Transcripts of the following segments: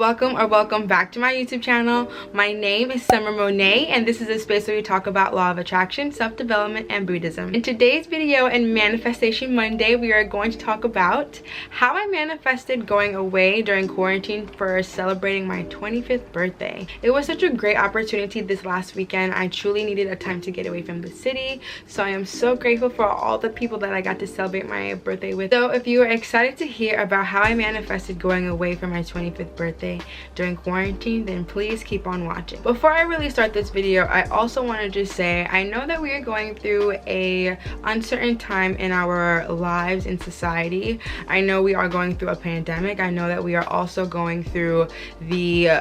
welcome or welcome back to my YouTube channel. My name is Monae, and this is a space where we talk about law of attraction, self-development, and Buddhism. In today's video and Manifestation Monday, we are going to talk about how I manifested going away during quarantine for celebrating my 25th birthday. It was such a great opportunity this last weekend. I truly needed a time to get away from the city, so I am so grateful for all the people that I got to celebrate my birthday with. So if you are excited to hear about how I manifested going away for my 25th birthday during quarantine, then please keep on watching. Before I really start this video, I also want to just say I know that we are going through a uncertain time in our lives in society. I know we are going through a pandemic. I know that we are also going through the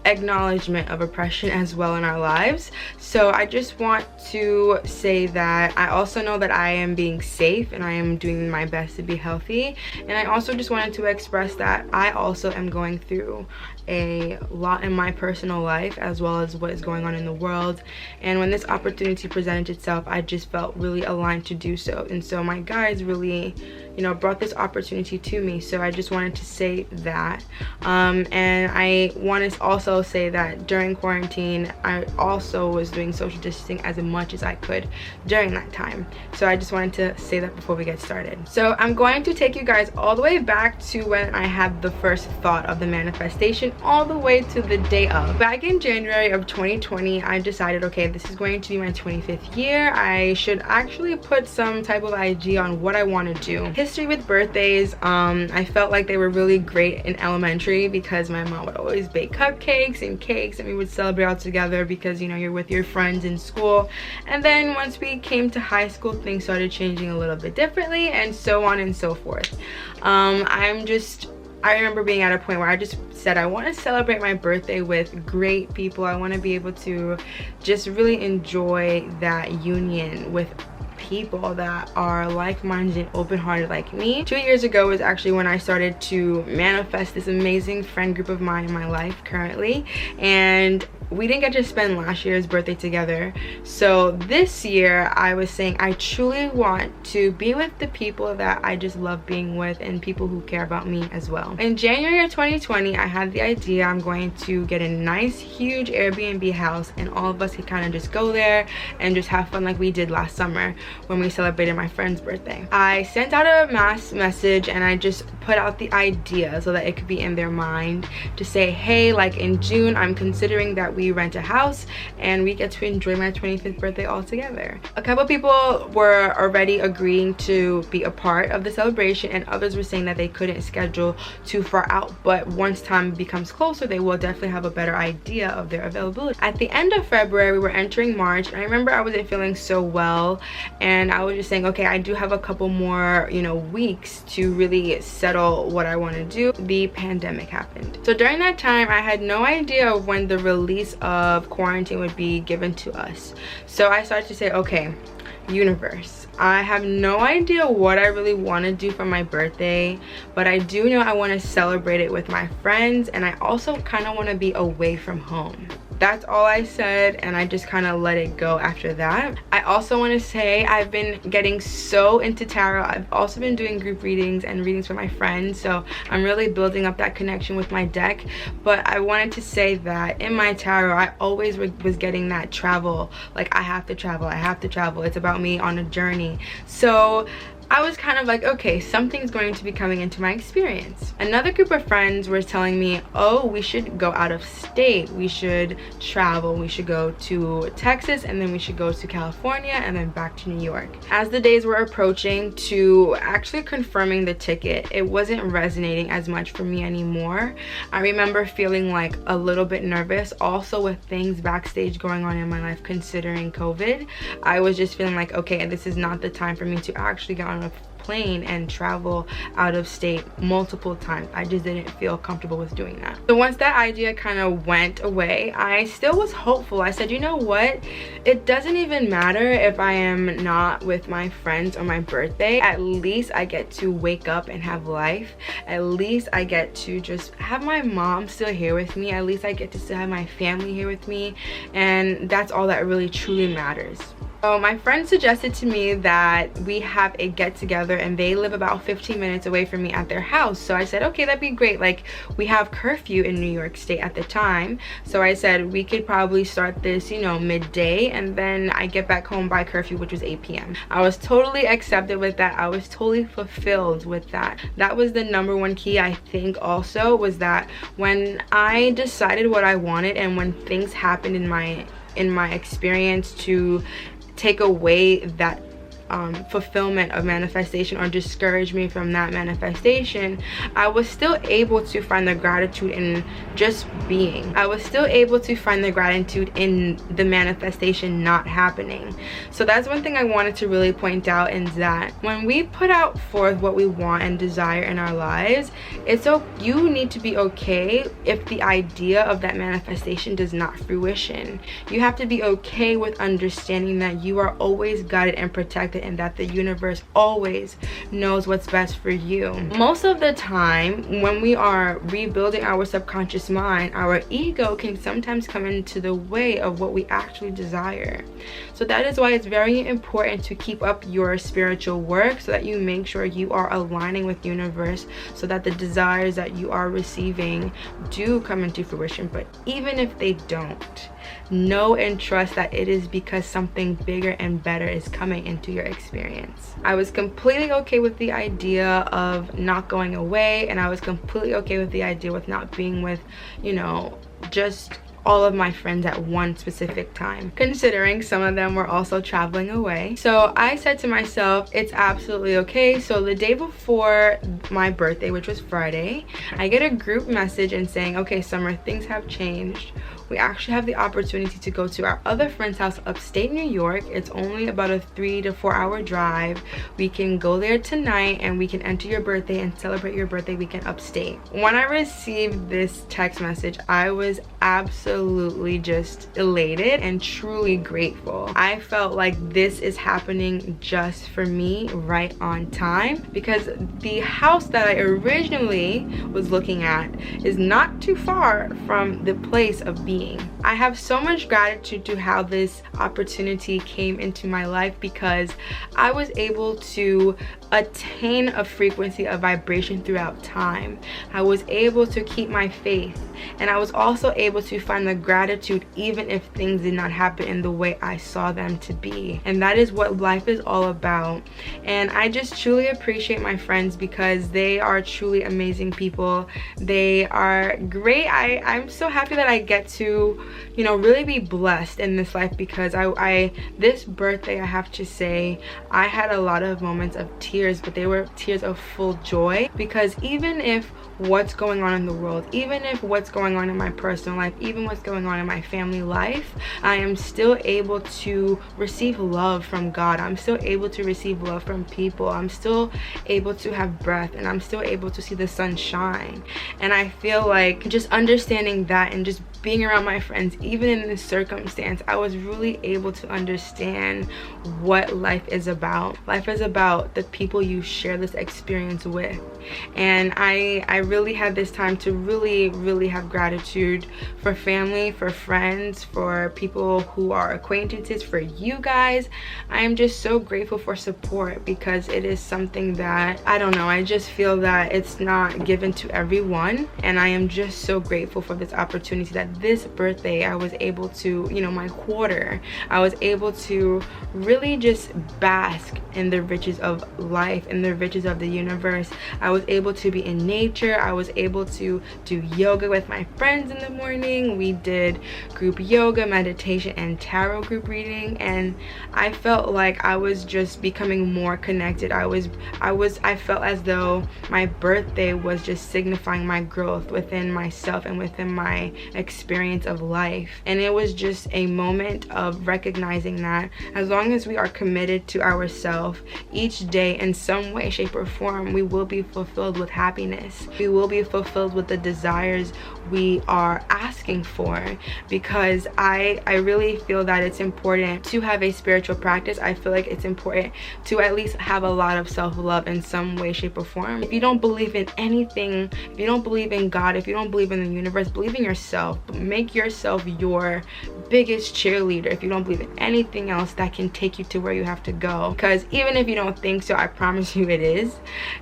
acknowledgement of oppression as well in our lives. So I just want to say that I also know that I am being safe and I am doing my best to be healthy, and I also just wanted to express that I also am going through a lot in my personal life as well as what is going on in the world, and when this opportunity presented itself, I just felt really aligned to do so. And so my guides really, you know, brought this opportunity to me, so I just wanted to say that. And I want to also say that during quarantine I also was doing social distancing as much as I could during that time, so I just wanted to say that before we get started. So I'm going to take you guys all the way back to when I had the first thought of the manifestation, all the way to the day of. Back in January of 2020, I decided, okay, this is going to be my 25th year. I should actually put some type of idea on what I want to do. History with birthdays, I felt like they were really great in elementary because my mom would always bake cupcakes and cakes and we would celebrate all together because, you know, you're with your friends in school. And then once we came to high school, things started changing a little bit differently, and so on and so forth. I remember being at a point where I just said I want to celebrate my birthday with great people. I want to be able to just really enjoy that union with people that are like-minded and open-hearted like me. 2 years ago was actually when I started to manifest this amazing friend group of mine in my life currently, and we didn't get to spend last year's birthday together. So this year I was saying I truly want to be with the people that I just love being with and people who care about me as well. In January of 2020, I had the idea I'm going to get a nice huge Airbnb house and all of us could kind of just go there and just have fun like we did last summer when we celebrated my friend's birthday. I sent out a mass message and I just put out the idea so that it could be in their mind to say, hey, like in June I'm considering that we rent a house and we get to enjoy my 25th birthday all together. A couple people were already agreeing to be a part of the celebration, and others were saying that they couldn't schedule too far out, but once time becomes closer they will definitely have a better idea of their availability. At the end of February, we were entering March, and I remember I wasn't feeling so well, and I was just saying, okay, I do have a couple more, you know, weeks to really settle what I want to do. The pandemic happened. So during that time I had no idea of when the release of quarantine would be given to us. So I started to say, okay, universe, I have no idea what I really want to do for my birthday, but I do know I want to celebrate it with my friends, and I also kind of want to be away from home. That's all I said, and I just kind of let it go after that. I also want to say I've been getting so into tarot. I've also been doing group readings and readings for my friends, so I'm really building up that connection with my deck. But I wanted to say that in my tarot I always was getting that travel, like I have to travel, it's about me on a journey. So I was kind of like, okay, something's going to be coming into my experience. Another group of friends were telling me, oh, we should go out of state, we should travel, we should go to Texas, and then we should go to California, and then back to New York. As the days were approaching to actually confirming the ticket, it wasn't resonating as much for me anymore. I remember feeling like a little bit nervous, also with things backstage going on in my life considering COVID. I was just feeling like, okay, this is not the time for me to actually get on a plane and travel out of state multiple times. I just didn't feel comfortable with doing that. So once that idea kind of went away, I still was hopeful. I said, you know what, it doesn't even matter if I am not with my friends on my birthday. At least I get to wake up and have life. At least I get to just have my mom still here with me. At least I get to still have my family here with me, and that's all that really truly matters. So my friend suggested to me that we have a get-together, and they live about 15 minutes away from me at their house. So I said, okay, that'd be great. Like, we have curfew in New York State at the time, so I said we could probably start this, you know, midday, and then I get back home by curfew, which was 8 p.m. I was totally accepted with that. I was totally fulfilled with that. That was the number one key, I think, also, was that when I decided what I wanted and when things happened in my experience to take away that fulfillment of manifestation or discourage me from that manifestation, I was still able to find the gratitude in just being. I was still able to find the gratitude in the manifestation not happening. So that's one thing I wanted to really point out, is that when we put out forth what we want and desire in our lives, you need to be okay if the idea of that manifestation does not fruition. You have to be okay with understanding that you are always guided and protected, and that the universe always knows what's best for you. Most of the time when we are rebuilding our subconscious mind, our ego can sometimes come into the way of what we actually desire. So that is why it's very important to keep up your spiritual work, so that you make sure you are aligning with the universe, so that the desires that you are receiving do come into fruition. But even if they don't, know and trust that it is because something bigger and better is coming into your experience. I was completely okay with the idea of not going away, and I was completely okay with the idea with not being with, you know, just all of my friends at one specific time, considering some of them were also traveling away. So I said to myself, it's absolutely okay. So the day before my birthday, which was Friday, I get a group message and saying, okay, Summer, things have changed. We actually have the opportunity to go to our other friend's house upstate New York. It's only about a 3 to 4 hour drive. We can go there tonight and we can enter your birthday and celebrate your birthday weekend upstate. When I received this text message, I was absolutely just elated and truly grateful. I felt like this is happening just for me, right on time, because the house that I originally was looking at is not too far from the place of being. I have so much gratitude to how this opportunity came into my life, because I was able to attain a frequency of vibration throughout time. I was able to keep my faith, and I was also able to find the gratitude even if things did not happen in the way I saw them to be. And that is what life is all about. And I just truly appreciate my friends, because they are truly amazing people. They are great. I'm so happy that I get to, you know, really be blessed in this life, because this birthday, I have to say, I had a lot of moments of tears, but they were tears of full joy, because even if what's going on in the world, even if what's going on in my personal life, even what's going on in my family life, I am still able to receive love from God. I'm still able to receive love from people. I'm still able to have breath, and I'm still able to see the sun shine. And I feel like just understanding that and just being around my friends, even in this circumstance, I was really able to understand what life is about. Life is about the people you share this experience with. And I really had this time to really have gratitude for family, for friends, for people who are acquaintances, for you guys. I am just so grateful for support, because it is something that, I don't know, I just feel that it's not given to everyone. And I am just so grateful for this opportunity, that this birthday I was able to, you know, my quarter, I was able to really just bask in the riches of life, in the riches of the universe. I was able to be in nature. I was able to do yoga with my friends in the morning. We did group yoga, meditation, and tarot group reading, and I felt like I was just becoming more connected. I felt as though my birthday was just signifying my growth within myself and within my experience of life. And it was just a moment of recognizing that as long as we are committed to ourselves each day in some way, shape, or form, we will be fulfilled with happiness. We will be fulfilled with the desires we are asking for, because I really feel that it's important to have a spiritual practice. I feel like it's important to at least have a lot of self-love in some way, shape, or form. If you don't believe in anything, if you don't believe in God, if you don't believe in the universe, believe in yourself. Make yourself your biggest cheerleader. If you don't believe in anything else that can take you to where you have to go, because even if you don't think so, I promise you it is.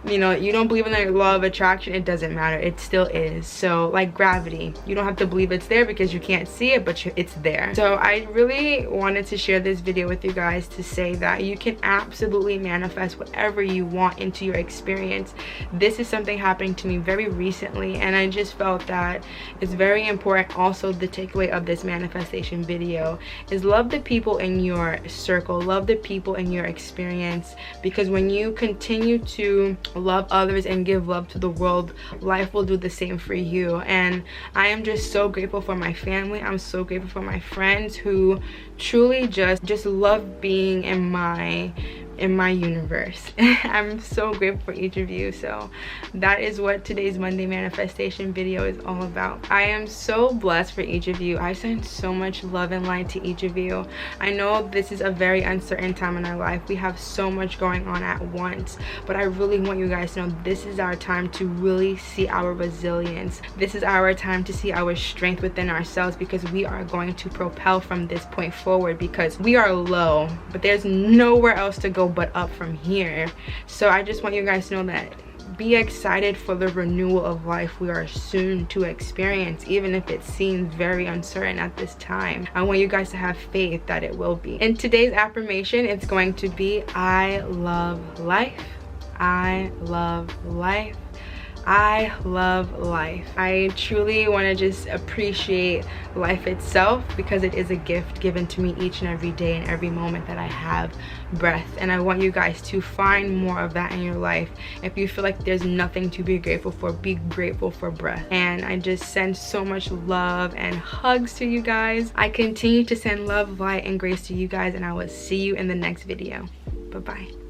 You know, you don't believe in the law of attraction, it doesn't matter, it still is. So like gravity, you don't have to believe it's there because you can't see it, but it's there. So I really wanted to share this video with you guys to say that you can absolutely manifest whatever you want into your experience. This is something happening to me very recently, and I just felt that it's very important. Also, the takeaway of this manifestation video is love the people in your circle, love the people in your experience, because when you continue to love others and give love to the world, life will do the same for you. And I am just so grateful for my family. I'm so grateful for my friends who truly just love being in my universe. I'm so grateful for each of you. So that is what today's Monday manifestation video is all about. I am so blessed for each of you. I send so much love and light to each of you. I know this is a very uncertain time in our life. We have so much going on at once, but I really want you guys to know this is our time to really see our resilience. This is our time to see our strength within ourselves, because we are going to propel from this point forward, because we are low, but there's nowhere else to go but up from here. So I just want you guys to know that be excited for the renewal of life we are soon to experience, even if it seems very uncertain at this time. I want you guys to have faith that it will be. In today's affirmation, it's going to be, I love life. I love life. I love life. I truly want to just appreciate life itself, because it is a gift given to me each and every day and every moment that I have breath. And I want you guys to find more of that in your life. If you feel like there's nothing to be grateful for, be grateful for breath. And I just send so much love and hugs to you guys. I continue to send love, light, and grace to you guys, and I will see you in the next video. Bye-bye.